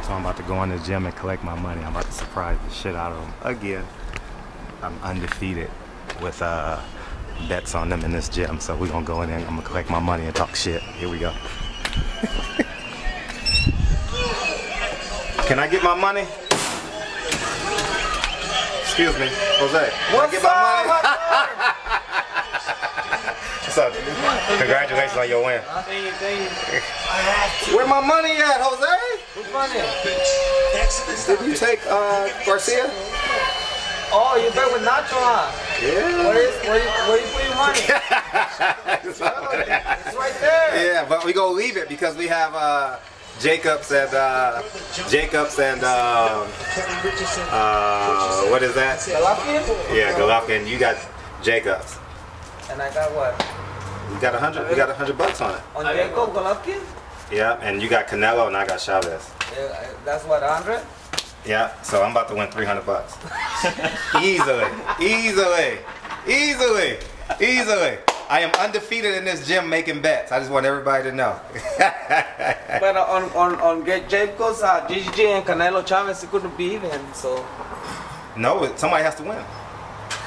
So I'm about to go in the gym and collect my money. I'm about to surprise the shit out of them again. I'm undefeated with bets on them in this gym. So we're gonna go in there and I'm gonna collect my money and talk shit. Here we go. Can I get my money? Excuse me, Jose. Can I get my money? What's up? Congratulations on your win. Thank you. Where my money at, Jose? Whose money? Did you take Garcia? Oh, you bet with Nacho, huh? Yeah. Where you put your money? It's right there. Yeah, but we gonna leave it because we have Jacobs and what is that? Golovkin? Yeah, Golovkin. You got Jacobs. And I got what? We got 100. We got $100 on it. On Jacob Golovkin? Yeah, and you got Canelo and I got Chavez. Yeah, that's what, 100? Yeah, so I'm about to win $300. Easily, easily, easily, easily. I am undefeated in this gym making bets. I just want everybody to know. But on Jacob's GGG and Canelo Chavez, it couldn't be even. So no, somebody has to win.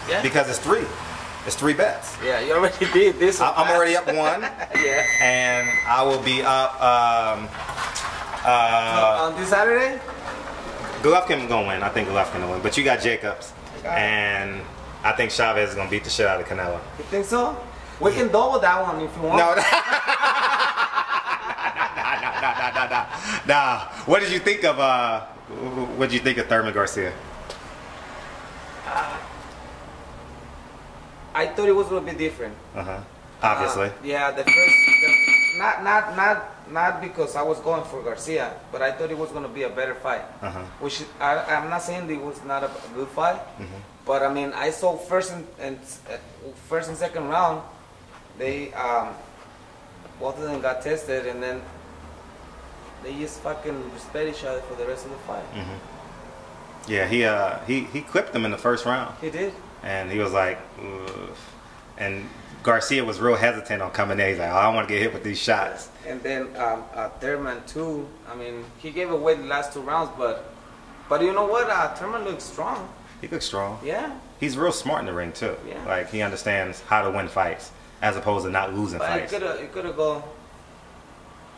Yeah. Because it's three. It's 3 bets. Yeah, you already did this. I'm already up 1. Yeah. And I will be up. On this Saturday. Golovkin gonna win. I think Golovkin will win. But you got Jacobs, and I think Chavez is gonna beat the shit out of Canelo. You think so? We can double that one if you want. No. Nah. What did you think of what did you think of Thurman Garcia? I thought it was gonna be different. Obviously. Yeah, not because I was going for Garcia, but I thought it was gonna be a better fight. Which I'm not saying it was not a good fight, but I mean I saw first and second round, they both of them got tested, and then they just fucking respect each other for the rest of the fight. Yeah, he clipped them in the first round. He did. And he was like, ugh. And Garcia was real hesitant on coming in. He's like, oh, I don't want to get hit with these shots. And then Thurman too. I mean, he gave away the last 2 rounds, but you know what? Thurman looks strong. He looks strong. Yeah. He's real smart in the ring too. Yeah. Like he understands how to win fights as opposed to not losing fights. It could have gone.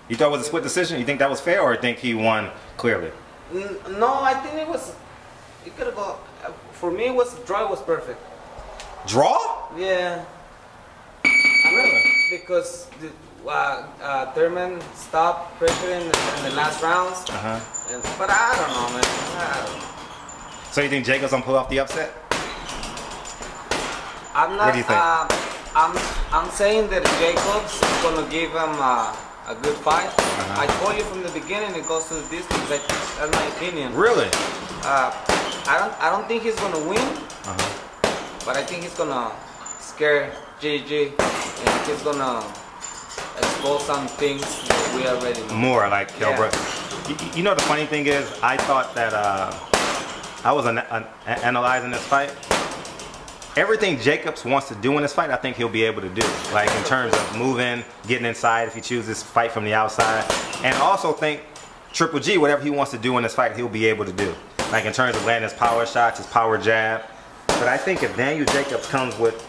You thought it was a split decision? You think that was fair, or you think he won clearly? No, I think it was. It could have gone. For me, the draw was perfect. Draw? Yeah. Really? Because Thurman stopped pressuring in the last rounds. But I don't know, man. So you think Jacobs gonna pull off the upset? I'm not. What do you think? I'm saying that Jacobs is gonna give him a good fight. I told you from the beginning it goes to the distance. That's my opinion. Really? I don't think he's gonna win. But I think he's gonna scare GGG, and he's gonna expose some things that we already know. More like Kelbrook. You know the funny thing is, I thought that I was analyzing this fight. Everything Jacobs wants to do in this fight, I think he'll be able to do. Like in terms of moving, getting inside if he chooses to fight from the outside. And I also think Triple G, whatever he wants to do in this fight, he'll be able to do. Like in terms of landing his power shots, his power jab. But I think if Daniel Jacobs comes with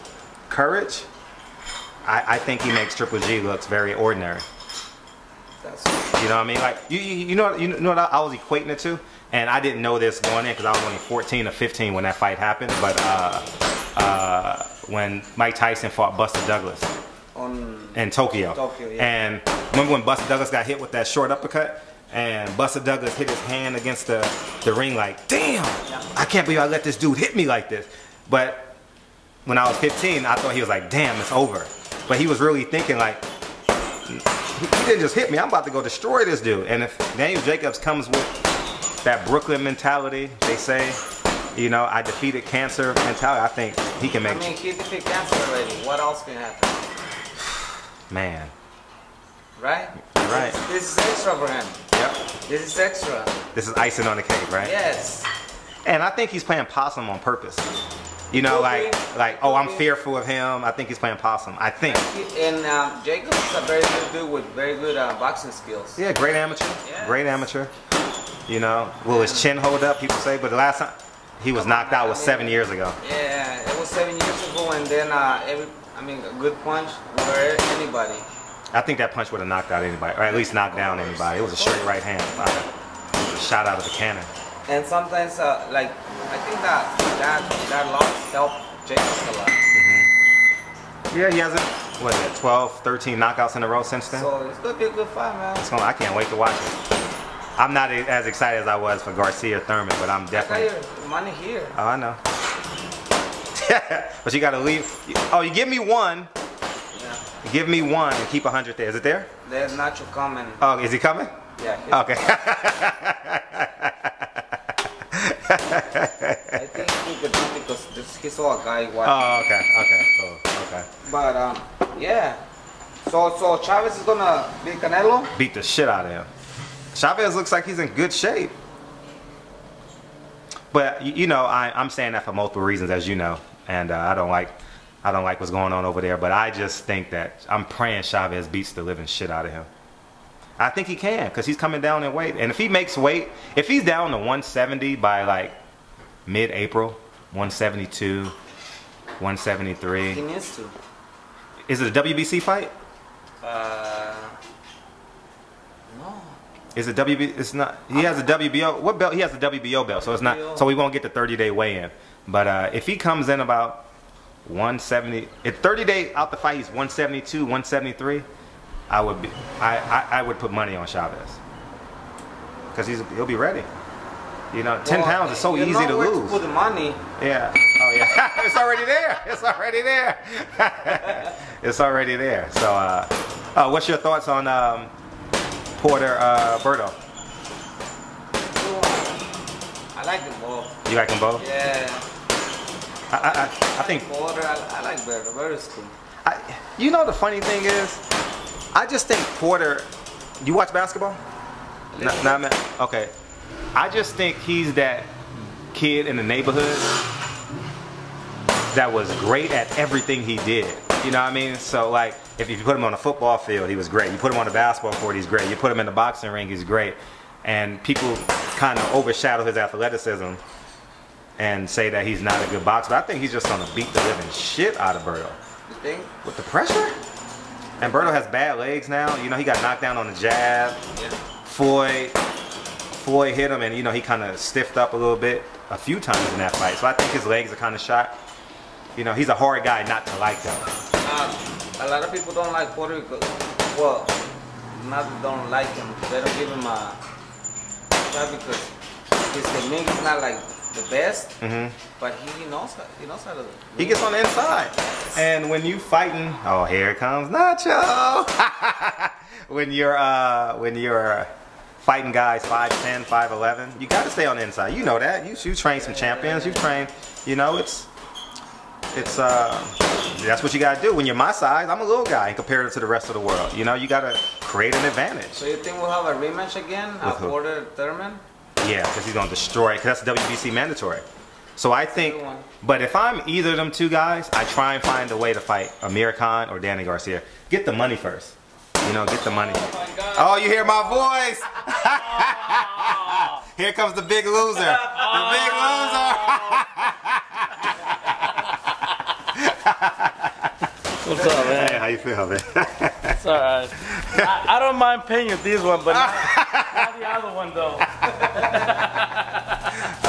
courage, I think he makes Triple G looks very ordinary. You know what I mean? Like you know what I was equating it to, and I didn't know this going in because I was only 14 or 15 when that fight happened. But when Mike Tyson fought Buster Douglas in Tokyo, yeah. And remember when Buster Douglas got hit with that short uppercut? And Buster Douglas hit his hand against the ring like, damn, I can't believe I let this dude hit me like this. But when I was 15, I thought he was like, damn, it's over. But he was really thinking like, he didn't just hit me, I'm about to go destroy this dude. And if Daniel Jacobs comes with that Brooklyn mentality, they say, you know, I defeated cancer mentality, I think he can make it. I mean, he defeated cancer already. What else can happen? Man. Right? Right. This is extra for him. Yep. This is extra. This is icing on the cake, right? Yes. And I think he's playing possum on purpose. You know, like oh, I'm fearful of him. I think he's playing possum. I think. And Jacob is a very good dude with very good boxing skills. Yeah, great amateur. Yes. Great amateur. You know, will his chin hold up? People say, but the last time he was knocked out was 7 years ago. Yeah, it was 7 years ago, and then a good punch would hurt anybody. I think that punch would have knocked out anybody, or at least knocked down anybody. It was a straight right hand. It was a shot out of the cannon. And sometimes, like, I think that loss helped Jacob a lot. Yeah, he hasn't, what is it, 12, 13 knockouts in a row since then? So it's going to be a good fight, man. I can't wait to watch it. I'm not as excited as I was for Garcia Thurman, but I'm definitely. I got your money here. Oh, I know. But you got to leave. Oh, you give me one. Yeah. Give me one and keep 100 there. Is it there? There's Nacho coming. Oh, is he coming? Yeah. Okay. I think he could do because he saw a guy watching. Oh, okay, cool, okay. But yeah. So Chavez is gonna beat Canelo? Beat the shit out of him. Chavez looks like he's in good shape. But you know, I'm saying that for multiple reasons, as you know, and I don't like what's going on over there. But I just think that I'm praying Chavez beats the living shit out of him. I think he can, because he's coming down in weight. And if he makes weight, if he's down to 170 by like mid-April, 172, 173. He needs to. Is it a WBC fight? No. Is it WB? It's not. He has a WBO. What belt? He has a WBO belt, so it's not. So we won't get the 30-day weigh-in. But if he comes in about 170, if 30 days out the fight, he's 172, 173. I would put money on Chavez, because he'll be ready. You know, 10 pounds is so easy to lose. Put the money. Yeah. Oh yeah. It's already there. It's already there. It's already there. So, what's your thoughts on Porter Berto? I like them both. You like them both? Yeah. I think Porter. I like Berto. Berto's cool. You know, the funny thing is, I just think Porter. You watch basketball? No, okay. I just think he's that kid in the neighborhood that was great at everything he did. You know what I mean? So like, if you put him on a football field, he was great. You put him on a basketball court, he's great. You put him in the boxing ring, he's great. And people kind of overshadow his athleticism and say that he's not a good boxer. But I think he's just gonna beat the living shit out of Berto. You think? With the pressure? And Berto has bad legs now. You know, he got knocked down on the jab. Yeah. Floyd hit him, and you know, he kind of stiffed up a little bit a few times in that fight. So I think his legs are kind of shot. You know, he's a hard guy not to like though. A lot of people don't like Porter because, well, not don't like him. They don't give him a shot because his technique is not like the best. But he knows how to. He gets on the inside, and when you fighting, oh, here comes Nacho. when you're fighting guys 5'10", 5'11", you got to stay on the inside. You know that. You train some champions. You train. You know it's that's what you got to do. When you're my size, I'm a little guy compared to the rest of the world. You know, you got to create an advantage. So you think we'll have a rematch again? Porter Thurman? Yeah, because he's gonna destroy it. Because that's WBC mandatory. So I think, but if I'm either of them two guys, I try and find a way to fight Amir Khan or Danny Garcia. Get the money first. You know, get the money. Oh, you hear my voice? Here comes the big loser. The big loser. What's up, man? Hey, how you feel, man? It's alright. I don't mind paying you this one, but not the other one, though.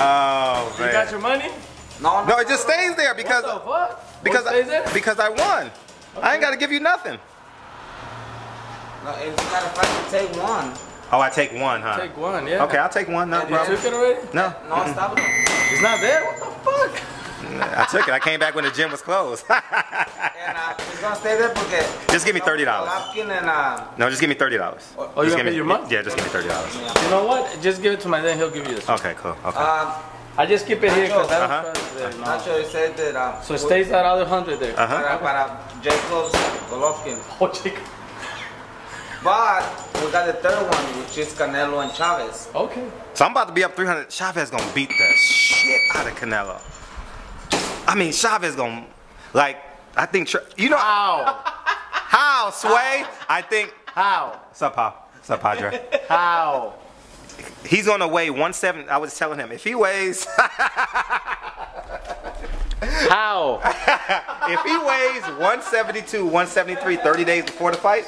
Oh, man. You got your money? No, it just stays there because What the fuck? because I won. Okay. I ain't got to give you nothing. No, if you got to fight, you take one. Oh, I take one, huh? Take one, yeah. Okay, I'll take one. No You problem. took it already? No. No, stop it. It's not there? What the fuck? I took it. I came back when the gym was closed. And he's gonna stay there because Just give me $30. No, just give me $30. Oh, you gonna pay your money? Yeah, just give me $30. You know what? Just give it to my dad. He'll give you this. Okay, cool. Okay. I just keep it here because I don't trust it. Nacho said that. So it stays that other 100 there. Para Jacobs, Golovkin. Oh, chico. But we got the third one, which is Canelo and Chavez. Okay. So I'm about to be up 300. Chavez gonna beat the shit out of Canelo. I mean, Chavez gonna, like, I think, you know. How, Sway? I think. How? What's up, Pop? What's up, Padre? How? He's gonna weigh 170. I was telling him, if he weighs. How? If he weighs 172, 173 30 days before the fight,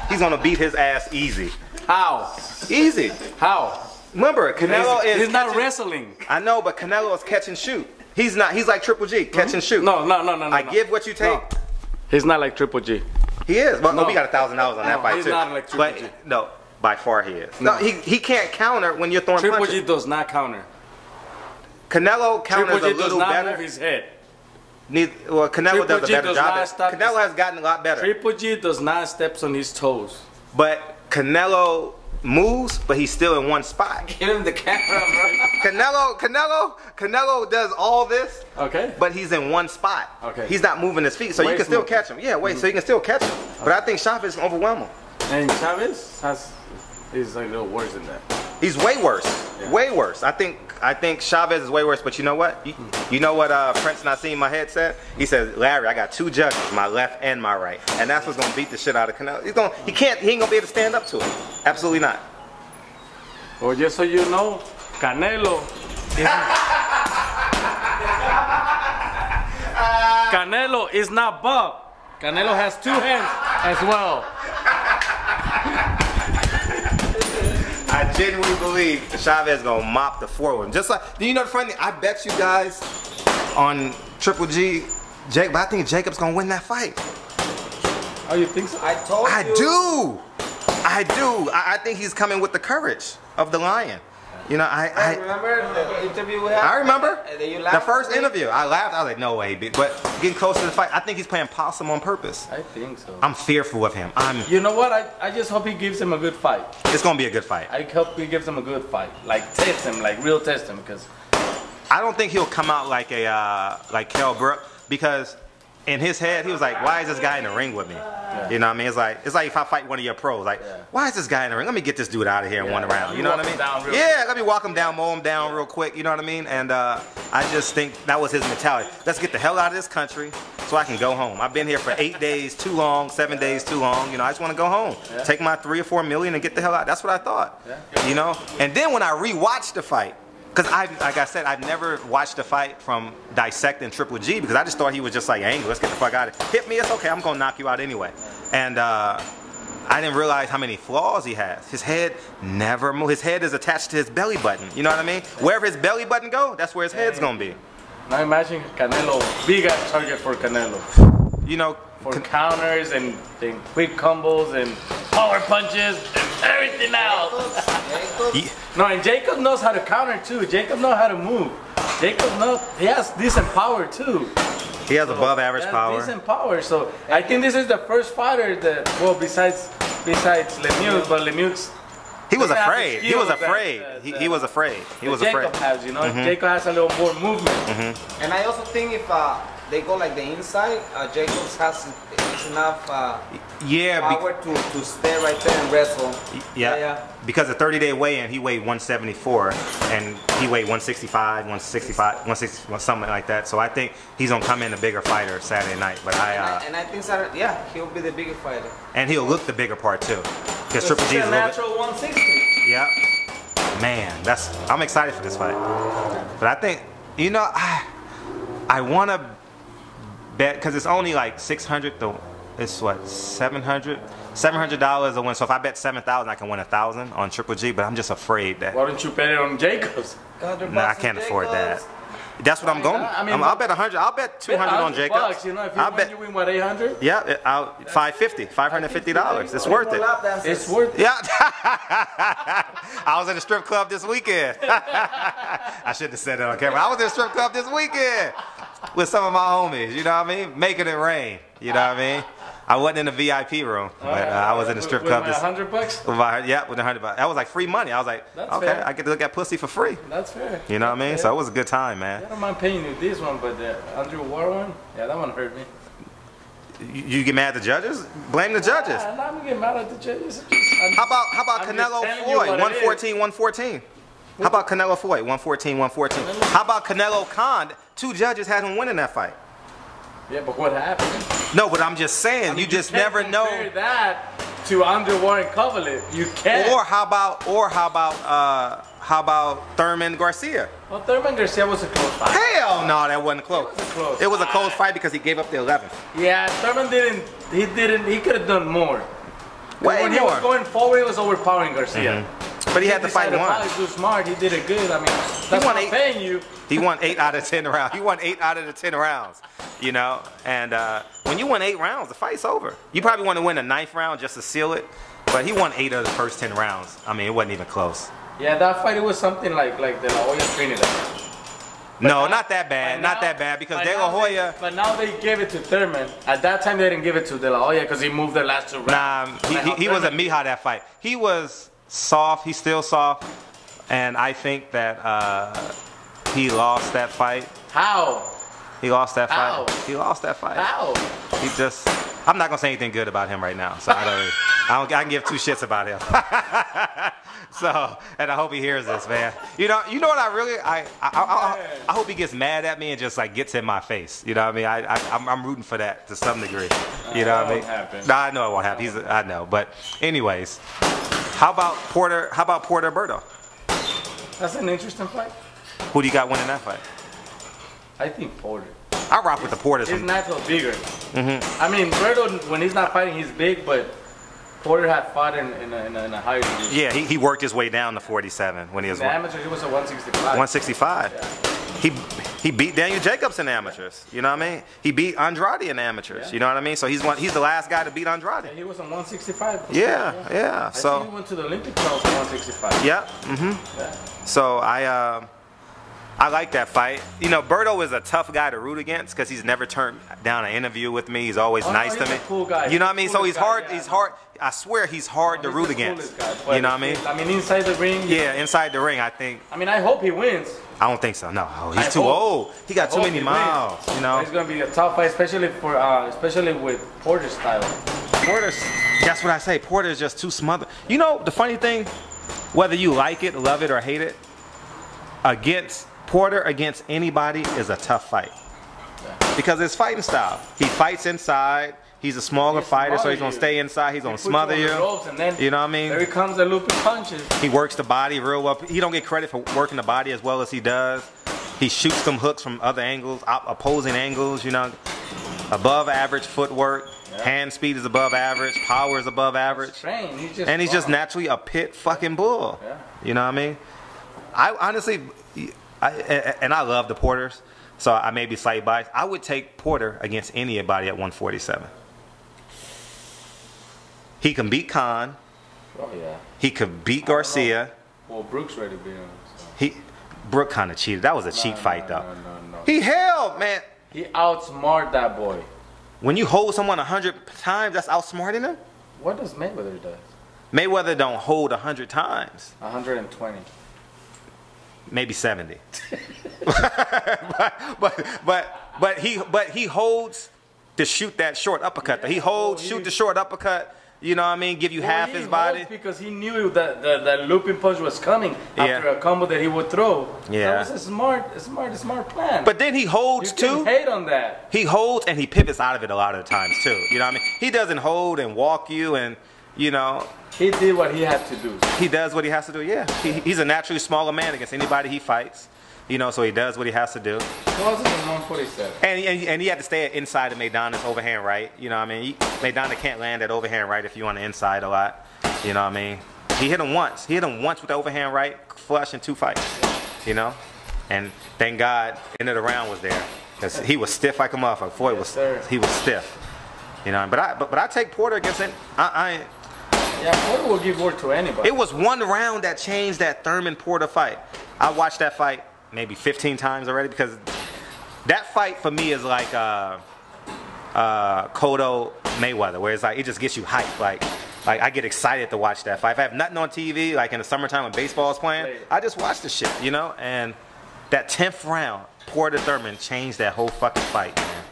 he's gonna beat his ass easy. How? Easy. How? Remember, Canelo is. He's not wrestling. I know, but Canelo is catch and shoot. He's not. He's like Triple G, catch and shoot. No. I give what you take. No. He's not like Triple G. He is. Well, no, we got $1,000 on that fight he's too. He's not like Triple G. No, by far he is. No, he can't counter when you're throwing Triple punches. G does not counter. Canelo counters Triple G a little does not better. move his head. Well, Canelo does a better job. Stop Canelo has gotten a lot better. Triple G does not step on his toes. But Canelo moves, but he's still in one spot. Give him the camera, bro. Canelo does all this, okay, but he's in one spot. Okay, he's not moving his feet, so you can still catch him. Yeah, so you can still catch him. But I think Chavez can overwhelm him. And Chavez is a little worse than that. He's way worse. Yeah. Way worse. I think Chavez is way worse. But you know what? You know what Prince Nassim Mahed said? He says, Larry, I got two judges, my left and my right, and that's what's gonna beat the shit out of Canelo. He ain't gonna be able to stand up to it. Absolutely not. Well, just so you know, Canelo is not Bob. Canelo has two hands as well. I genuinely believe Chavez gonna mop the floor with him. Just like, you know the funny thing? I bet you guys on Triple G, but I think Jacob's gonna win that fight. Oh, you think so? I told you. I do. I think he's coming with the courage of the lion. You know, I remember the interview we had? I remember You the first interview. I laughed. I was like, no way. But getting close to the fight, I think he's playing possum on purpose. I think so. I'm fearful of him. You know what? I just hope he gives him a good fight. It's gonna be a good fight. I hope he gives him a good fight. Like test him, like real test him, because I don't think he'll come out like like Kell Brook, because in his head he was like, why is this guy in the ring with me? Yeah. You know what I mean? It's like if I fight one of your pros, like, why is this guy in the ring? Let me get this dude out of here in one round. You know what I mean? Let me walk him down, mow him down real quick. You know what I mean? And I just think that was his mentality. Let's get the hell out of this country so I can go home. I've been here for 8 days too long, 7 days too long. You know, I just want to go home, take my 3 or 4 million and get the hell out. That's what I thought. You know? And then when I rewatched the fight, because like I said, I've never watched a fight from dissecting Triple G, because I just thought he was just like, angry, let's get the fuck out of here. Hit me, it's okay, I'm gonna knock you out anyway. And I didn't realize how many flaws he has. His head never moves. His head is attached to his belly button. You know what I mean? Wherever his belly button go, that's where his head's gonna be. Now imagine Canelo, big ass target for Canelo. You know, for counters and quick combos and power punches and everything else. No, and Jacob knows how to counter too. Jacob knows how to move. Jacob knows, he has decent power too. He has above average power. Decent power. So I think this is the first fighter that, well, besides Lemieux, but Lemieux. He was afraid. He was afraid. He was afraid. He was afraid. Jacob has, you know, Jacob has a little more movement. And I also think if they go like the inside, Jacobs has enough power to stay right there and wrestle. Yeah. Because the 30-day weigh-in, he weighed 174, and he weighed 165, 160, something like that. So I think he's gonna come in a bigger fighter Saturday night. But I think Saturday, he'll be the bigger fighter. And he'll look the bigger part too, because Triple G is a natural 160. Yeah. Man, I'm excited for this fight. But I think, you know, I want to bet, because it's only like 600 to, it's what, $700 a win. So if I bet 7,000, I can win 1,000 on Triple G. But I'm just afraid that. Why don't you bet it on Jacobs? Nah, I can't afford that. That's what I'm going. I'll bet 100. I'll bet 200 on Jacobs. Bucks, you know, if you win what, 800? Yeah, $550. It's worth it. It's worth it. Yeah. I was in a strip club this weekend. I shouldn't have said it on camera. I was in a strip club this weekend with some of my homies. You know what I mean? Making it rain. You know what I mean? I wasn't in the VIP room, but I was in the strip club. With $100? Yeah, with $100. That was like free money. I was like, okay, fair. I get to look at pussy for free. That's fair. You know what I mean? So it was a good time, man. I don't mind paying you this one, but the Andrew War one, that one hurt me. You get mad at the judges? Blame the judges. I'm not get mad at the judges. How about Canelo Floyd? 114, 114. How about Canelo Floyd, 114, 114? How about Canelo Khan? 2 judges had him winning that fight. Yeah, but what happened? No, but I'm just saying, you just never know. Compare that to Andre Warren Kovalev. You can't. Or how about Thurman Garcia? Well, Thurman Garcia was a close fight. Hell no, that wasn't close. It was a close fight because he gave up the 11th. Yeah, Thurman didn't. He could have done more. When he was going forward, he was overpowering Garcia. But he had the fight won. He was smart. He did it good. I mean, that's what I'm paying you. He won 8 out of 10 rounds. He won 8 out of the 10 rounds. You know, and when you win 8 rounds, the fight's over. You probably want to win the 9th round just to seal it. But he won 8 of the first 10 rounds. I mean, it wasn't even close. Yeah, that fight, it was something like De La Hoya Trinidad. No, not that bad. Not that bad because De La Hoya. But now they gave it to Thurman. At that time, they didn't give it to De La Hoya because he moved the last 2 rounds. Nah, he wasn't Mija that fight. He was soft. He's still soft. And I think that he lost that fight. How? He lost that fight. How? He lost that fight. How? He just. I'm not gonna say anything good about him right now. So I can give 2 shits about him. So, and I hope he hears this, man. You know what I really, I hope he gets mad at me and just like gets in my face. You know what I mean? I'm rooting for that to some degree. You know what I mean? Happen. No, I know it won't happen. I know, but anyways, how about Porter? How about Porter Berto? That's an interesting fight. Who do you got winning that fight? I think Porter. I rock with the Porters. He's natural bigger. I mean, Berto, when he's not fighting, he's big, but Porter had fought in a higher division. Yeah, he worked his way down to 47 when he was. In the amateurs, he was a 165. 165. Yeah. He beat Daniel Jacobs in the amateurs. You know what I mean? He beat Andrade in the amateurs. Yeah. You know what I mean? So he's the last guy to beat Andrade. Yeah, he was on 165. Yeah. I So think he went to the Olympic trials at 165. Yeah. Yeah. So I like that fight. You know, Berto is a tough guy to root against because he's never turned down an interview with me. He's always nice to me. A cool guy. You know what I mean? So he's hard. Yeah. He's hard. I swear he's hard to root against. Guy, you know what I mean? I mean, inside the ring. Yeah, inside the ring, I think. I mean, I hope he wins. I don't think so. No, he's too old. He got too many miles. You know. It's gonna be a tough fight, especially with Porter's style. Porter's. That's what I say. Porter's just too smothered. You know, the funny thing, whether you like it, love it, or hate it, Porter against anybody is a tough fight. Because it's fighting style. He fights inside. He's a smaller fighter, so he's going to stay inside. He's going to smother you. You know what I mean? There comes the looping punches. He works the body real well. He don't get credit for working the body as well as he does. He shoots them hooks from other angles, opposing angles, you know. Above average footwork. Yeah. Hand speed is above average. Power is above average. He's just naturally a pit fucking bull. Yeah. You know what I mean? I honestly... I love the Porters, so I may be slightly biased. I would take Porter against anybody at 147. He can beat Khan. Oh yeah. He could beat Garcia. Well, Brooks ready to beat him. So. Brooke kind of cheated. That was a cheap fight, though. No. He held, man. He outsmarted that boy. When you hold someone 100 times, that's outsmarting them? What does Mayweather do? Mayweather don't hold 100 times. 120. Maybe 70. but he holds to shoot that short uppercut. Yeah, he holds, shoot the short uppercut. You know what I mean? Give you half his body. Because he knew that that looping punch was coming after a combo that he would throw. Yeah. That was a smart plan. But then he holds too. You can hate on that. He holds and he pivots out of it a lot of the times too. You know what I mean? He doesn't hold and walk you and, you know. He did what he had to do. He does what he has to do, yeah. He's a naturally smaller man against anybody he fights. You know, so he does what he has to do. Well, this is 147. And he had to stay inside of Maidana's overhand right. You know what I mean? Maidana can't land that overhand right if you're on the inside a lot. You know what I mean? He hit him once. He hit him once with the overhand right, flush in 2 fights. You know? And thank God, end of the round was there. Because he was stiff like a motherfucker. Floyd he was stiff. You know, but I take Porter against it. Yeah, Porter will give word to anybody. It was 1 round that changed that Thurman-Porter fight. I watched that fight maybe 15 times already because that fight for me is like Cotto Mayweather, where it's like it just gets you hyped. Like I get excited to watch that fight. If I have nothing on TV, like in the summertime when baseball's playing, I just watch the shit, you know? And that 10th round, Porter Thurman changed that whole fucking fight, man.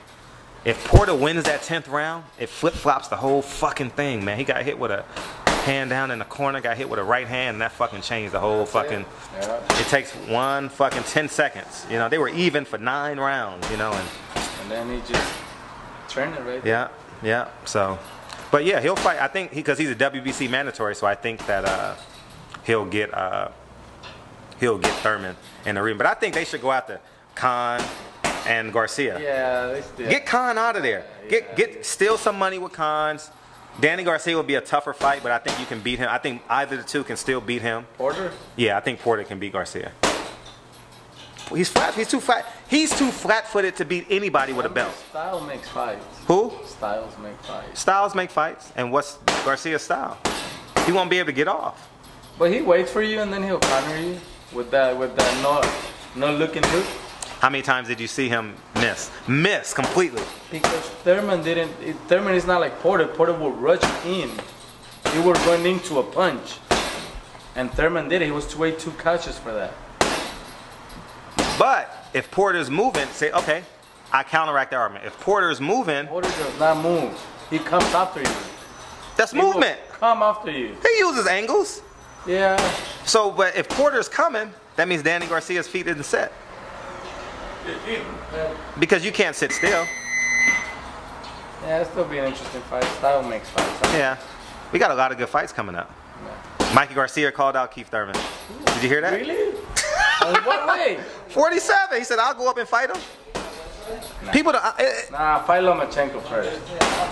If Porter wins that 10th round, it flip-flops the whole fucking thing, man. He got hit with a hand down in the corner, got hit with a right hand, and that fucking changed the whole fucking. Yeah. It takes one fucking 10 seconds. You know, they were even for 9 rounds. You know, and then he just turned it right. Yeah, yeah. So, but yeah, he'll fight. I think because he's a WBC mandatory, so I think that he'll get Thurman in the ring. But I think they should go after Khan and Garcia. Yeah, they still. Get Khan out of there. Steal some money with Khan's. Danny Garcia will be a tougher fight, but I think you can beat him. I think either the two can still beat him. Porter? Yeah, I think Porter can beat Garcia. He's flat. He's too flat. He's too flat-footed to beat anybody with a belt. Styles makes fights. Who? Styles make fights. Styles make fights. And what's Garcia's style? He won't be able to get off. But he waits for you and then he'll counter you with that no looking look. How many times did you see him miss? Miss completely. Because Thurman didn't. Thurman is not like Porter. Porter will rush in. He will run into a punch. And Thurman did it. He was way too cautious for that. But if Porter's moving, say, okay, I counteract the argument. If Porter's moving, Porter does not move. He comes after you. That's movement. Come after you. He uses angles. Yeah. So, but if Porter's coming, that means Danny Garcia's feet isn't set. Because you can't sit still. Yeah, it'll still be an interesting fight. Style makes fights. Yeah. We got a lot of good fights coming up. Yeah. Mikey Garcia called out Keith Thurman. Did you hear that? Really? In what way? 47. He said, I'll go up and fight him. Nah. People don't. Nah, fight Lomachenko first.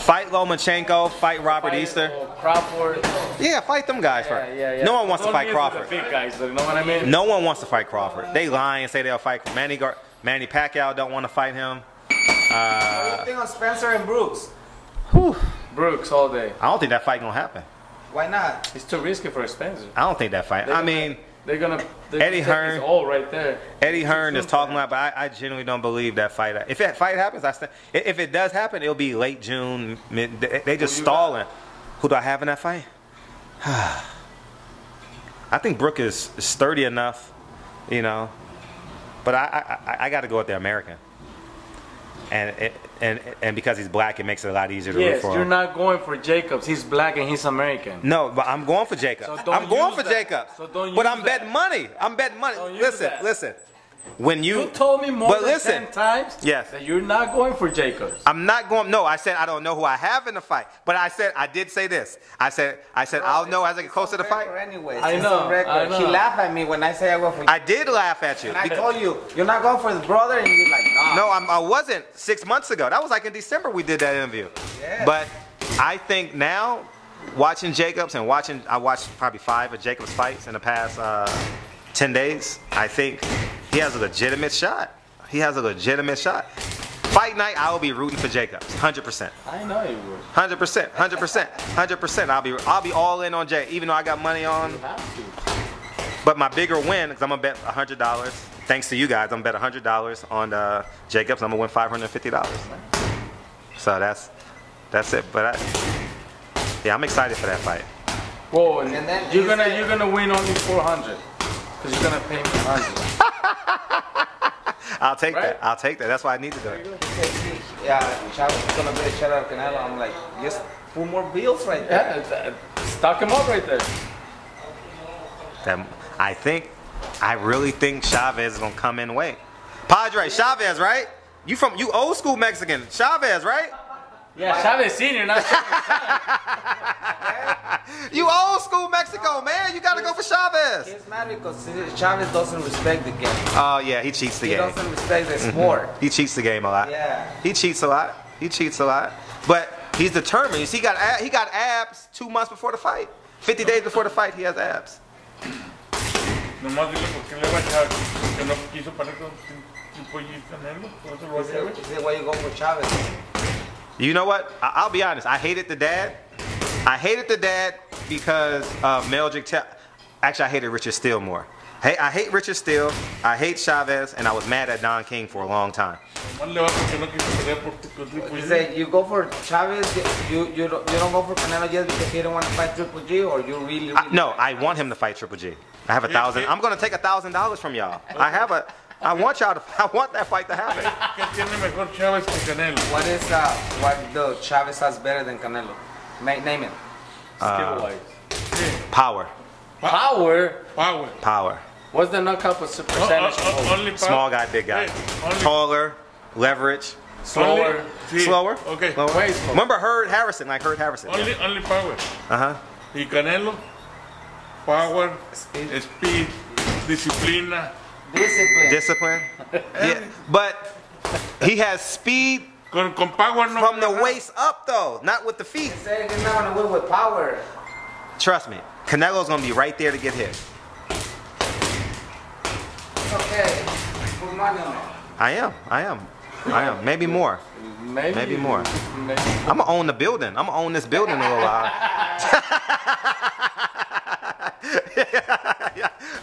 Fight Lomachenko, fight Robert Easter. Crawford. Yeah, fight them guys first. Yeah. No one wants to fight Crawford. The big guys, you know what I mean? No one wants to fight Crawford. They lie and say they'll fight Manny Pacquiao. Don't want to fight him. What do you think on Spencer and Brooks? Whew. Brooks all day. I don't think that fight gonna happen. Why not? It's too risky for Spencer. I don't think that fight. They're gonna Eddie Hearn. All right there. Eddie Hearn is talking about, but I genuinely don't believe that fight. If that fight happens, if it does happen, it'll be late June. They just stalling. Who do I have in that fight? I think Brooke is sturdy enough, you know. But I got to go with the American. And because he's black, it makes it a lot easier to root for him. Yes, you're not going for Jacobs. He's black and he's American. No, but I'm going for Jacobs. So I'm going for Jacobs. So don't use but I'm betting money. I'm betting money. Listen. When you told me more than 10 times yes, that you're not going for Jacobs. I'm not going. No, I said I don't know who I have in the fight. But I did say this. I said I'll know as I get closer to the fight. Anyways, I know. He laughed at me when I say I go for. I did laugh at you. And I told you you're not going for his brother, and you're like, nah. No, I wasn't 6 months ago. That was like in December we did that interview. Yeah. But I think now, watching Jacobs and I watched probably 5 of Jacobs' fights in the past 10 days. I think he has a legitimate shot. Fight night, I will be rooting for Jacobs, 100%. I know you would. 100%, 100%. I'll be all in on Jay, even though I got money on. You have to. But my bigger win, because I'm gonna bet $100. Thanks to you guys, I'm gonna bet $100 on Jacobs. I'm gonna win $550. So that's it. But I'm excited for that fight. Whoa, and then you're gonna win only 400. Because you're gonna pay me 100. I'll take that. I'll take that. That's why I need to do it. Yeah, Chavez's gonna be a shout out Canelo. I'm like, just 4 more bills right there. Yeah, stock him up right there. I really think Chavez is gonna come in weight. Padre, Chavez, right? You old school Mexican. Chavez, right? Yeah, Chavez Senior, not Chavez. You old school Mexico, man. You gotta go for Chavez. He's mad because Chavez doesn't respect the game. Oh yeah, he cheats the game. He doesn't respect the sport. He cheats the game a lot. Yeah. He cheats a lot. But he's determined. You see, he got abs 2 months before the fight. 50 days before the fight, he has abs. Nomás dile por qué le va a echar, que no quiso parar con tipo y Canelo, por eso lo va a hacer. Is it why you go for Chavez? You know what? I'll be honest. I hated the dad. Because of Meldrick. Actually, I hated Richard Steele more. Hey, I hate Richard Steele. I hate Chavez, and I was mad at Don King for a long time. You say you go for Chavez, you don't go for Canelo just because he don't want to fight Triple G, or you really no, I want him to fight Triple G. I have 1,000. I'm gonna take $1,000 from y'all. I want that fight to happen. What is what the Chavez has better than Canelo? Name it. Skill-wise. Power. Power. What's the knockout percentage? Only power. Small guy, big guy. Taller, leverage. Slower. Slower? Okay. Slower. Way slower. Remember Herb Harrison, like Herb Harrison. Only power. Uh-huh. Y Canelo, power, speed, disciplina. Discipline. Yeah. But he has speed Con power no from the waist up, though, not with the feet. He said he's not gonna win with power. Trust me, Canelo's gonna be right there to get hit. Okay, put money on it. I am. Maybe more. Maybe more. Maybe. I'm gonna own the building. I'm gonna own this building a little while.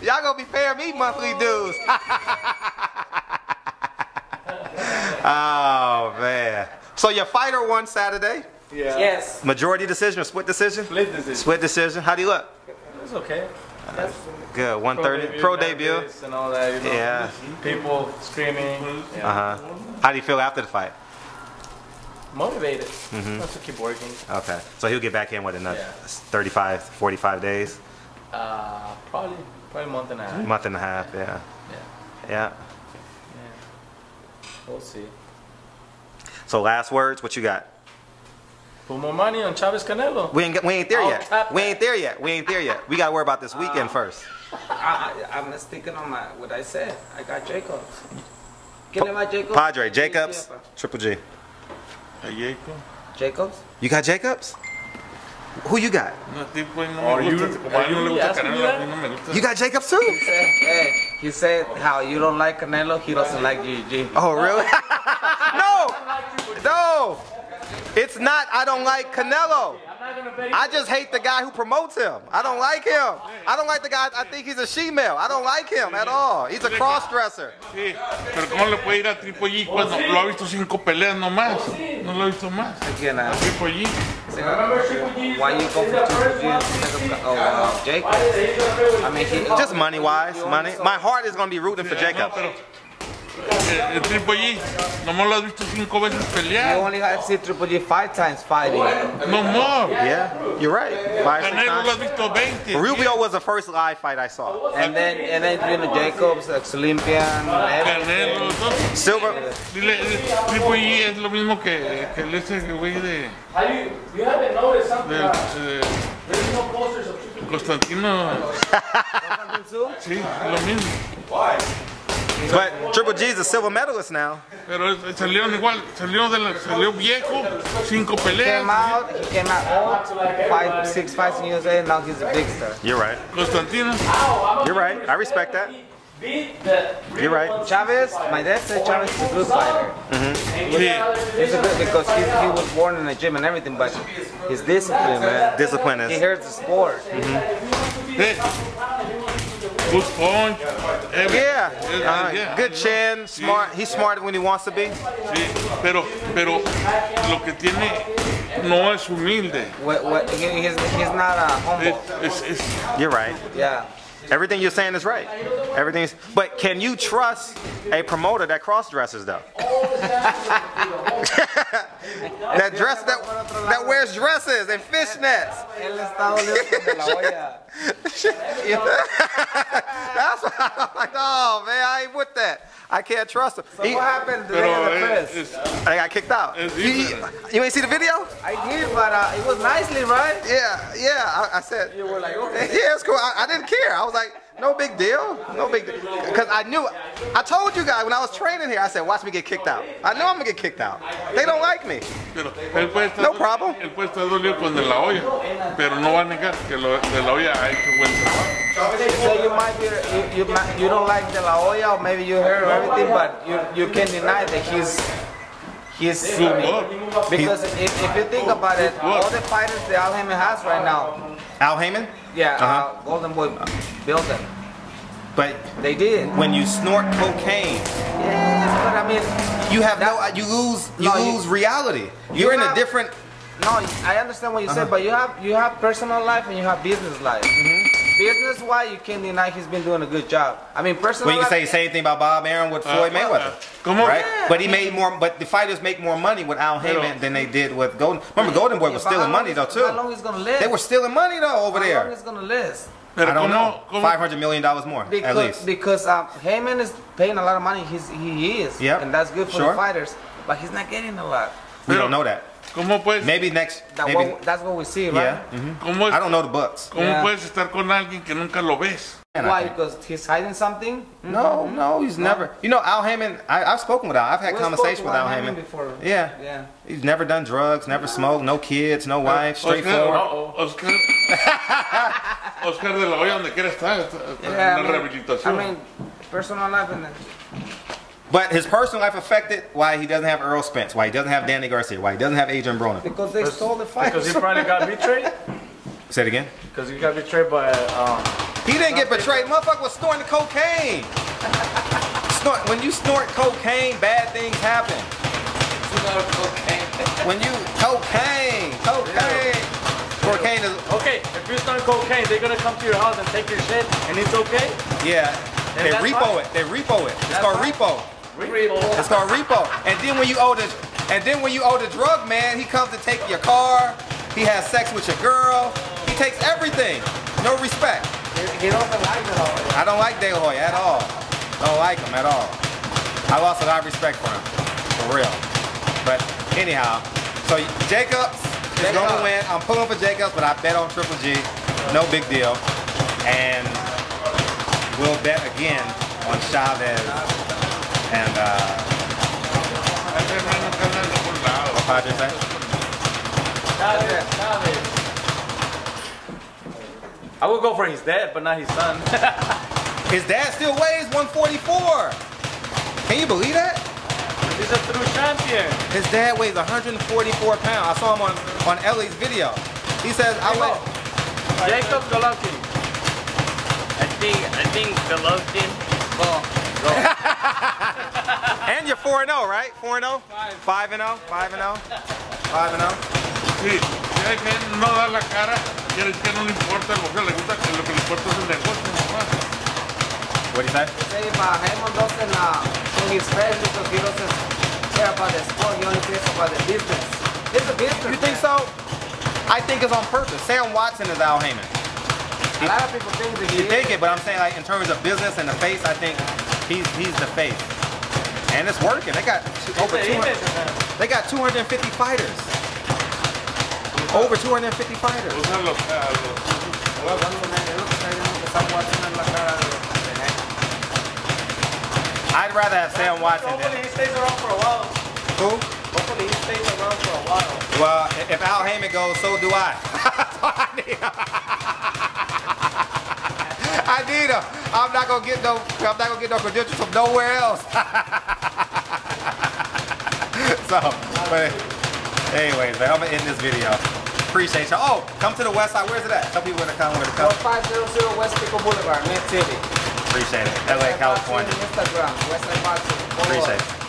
Y'all gonna be paying me monthly dues. Oh man. So your fighter won Saturday. Yeah. Yes. Majority decision or split decision? Split decision. Split decision. How do you look? It's okay. Good. 130. Pro debut. And all that, you know. Yeah. People screaming. Yeah. Uh-huh. How do you feel after the fight? Motivated. Have to keep working. Okay. So he'll get back in with another Yeah. 35, 45 days? Probably a month and a half. Month and a half, yeah. Yeah. We'll see. So last words, what you got? Put more money on Chavez Canelo. We ain't there I'll yet. tap We ain't there yet. We ain't there yet. We gotta worry about this weekend first. I'm sticking on what I said. I got Jacobs. Give me my Jacobs. Padre, Jacobs, Triple G. Jacobs? You got Jacobs? Who you got? No, tipo, no me gusta. Como a él no le gusta Canelo, a mí no me gusta. You got Jacobs too? He said how you don't like Canelo, he doesn't like GGG. Oh, really? No! It's not I don't like Canelo. I just hate the guy who promotes him. I don't like him. I don't like the guy. I think he's a she-male. I don't like him at all. He's a cross-dresser. Sí, pero ¿cómo le puede ir a Triple G cuando lo ha visto 5 peleas nomás? No lo ha visto más. Again, Triple G. why you go for Triple G instead of Jacobs? I mean, Just money-wise. Money. My heart is going to be rooting for Jacobs. El Triple G, nomás lo has visto 5 veces you pelear. only have seen Triple G 5 times fighting. No more. Yeah, you're right. 5, 6 Canelo lo has times. visto 20. Rubio was the first live fight I saw. And then you know, Jacobs, ex-Olympian, Canelo, todo. Silver. Dile, Triple G es lo mismo que ese güey de You haven't noticed something. There's no posters of Triple G. Constantino. Sí, lo mismo. But Triple G is a silver medalist now. Pero salieron igual, salió viejo, 5 peleas. He came out old, 5, 6 fights in USA, now he's a big star. You're right. Constantino. You're right. I respect that. You're right. Chavez, my dad said Chavez is a good fighter. Sí. He's a good because he was born in the gym and everything, but his discipline, man. Discipline He is. hurts the sport. Good punch. Yeah. Good chin. Smart. He's smart when he wants to be. Sí, pero lo que tiene no es humilde. He's not humble. You're right. Yeah. Everything you're saying is right. Everything's. But can you trust a promoter that cross-dresses though? that wears dresses and fishnets. That's why I'm like, oh man, I ain't with that. I can't trust him. So what happened today in the press? I got kicked out. You ain't see the video? I did, but it was nicely, right? Yeah. I said. You were like, okay. Yeah, it's cool. I didn't care. I was like, no big deal. No big deal. Because I knew. I told you guys when I was training here, I said, watch me get kicked out. I know I'm going to get kicked out. They don't like me. Pero él puede estar, No problem. Él puede estar dolido con De La Hoya, pero no va a negar que De La Hoya ha hecho buen trabajo. So you might be, you don't like De La Hoya, or maybe you heard everything, but you can't deny that he's because if you think about it, all the fighters that Al Haymon has right now, Al Haymon? yeah, Golden Boy built them. But They did. when you snort cocaine, Yes, but I mean, you have you lose reality. You're in a different. No, I understand what you said, but you have personal life and you have business life. business-wise, you can't deny he's been doing a good job. I mean, personally, Well, you can say the same thing about Bob Arum with Floyd Mayweather. Right? Yeah, But he made more. But the fighters make more money with Al Heyman than they did with Golden. Remember, Golden Boy was stealing money though too. How long he's gonna live? They were stealing money though over How there. long he's gonna live? I don't know. $500 million more at least. Because Heyman is paying a lot of money. He is. Yep. And that's good for the fighters. But he's not getting a lot. We don't know that. ¿Cómo puedes? Maybe next. Maybe, That's what we see, right? Yeah. I don't know the books. ¿Cómo puedes estar con alguien que nunca lo ves? Why? Because he's hiding something? No, he's never. You know, Al Heyman. I've spoken with Al. I've had conversations with Al Heyman before. Yeah. He's never done drugs, never smoked, no kids, no wife, straightforward. Oscar de la Hoya, donde quiera está en la rehabilitación. I mean, personal life and then. But his personal life affected why he doesn't have Earl Spence, why he doesn't have Danny Garcia, why he doesn't have Adrian Broner. Because they stole the fight. Because he probably got betrayed? Say it again. Because he got betrayed by... he didn't get betrayed. Motherfucker was snorting cocaine. When you snort cocaine, bad things happen. When you... Cocaine. Cocaine is... Okay, if you snort cocaine, they're going to come to your house and take your shit, and it's okay? Yeah. They repo it. They repo it. It's called repo. It's called repo. And then when you owe the drug man, he comes to take your car. He has sex with your girl. He takes everything. No respect. He doesn't like De La Hoya. I don't like De La Hoya at all. Don't like him at all. I lost a lot of respect for him. For real. But anyhow, so Jacobs is going to win. I'm pulling for Jacobs, but I bet on Triple G. No big deal. And we'll bet again on Chavez and what Padre say? I would go for his dad, but not his son. His dad still weighs 144. Can you believe that? He's a true champion. His dad weighs 144 pounds. I saw him on Ellie's video. He says, I weigh... Jacob Golovkin. I think Golovkin. And you're 4-0, right? 4-0? 5-0? 5-0? 5-0? Sí, si hay que no da la cara, quiere decir que no le importa el boxeo, le gusta que lo que le importa es el negocio nomás. What do you say? Say if Heyman doesn't show his face because he doesn't care about the sport, he only cares about the business. It's a business. You think so? I think it's on purpose. Sam Watson is Al Heyman. A lot of people think that You think it, but I'm saying like in terms of business and the face, I think he's the face. And it's working. They got over 200. They got 250 fighters. Over 250 fighters. I'd rather have Sam Watson than... Hopefully he stays around for a while. Who? Hopefully he stays around for a while. Well, if Al Heyman goes, so do I. I need him. I'm not gonna get no credentials from nowhere else. So, but anyways, man, I'm gonna end this video. Appreciate you. Oh, come to the west side. Where's it at? Tell people where to come. 4500 West Pico Boulevard, Mid City. Appreciate it. LA, California. Instagram, Westside Boxing. Appreciate it.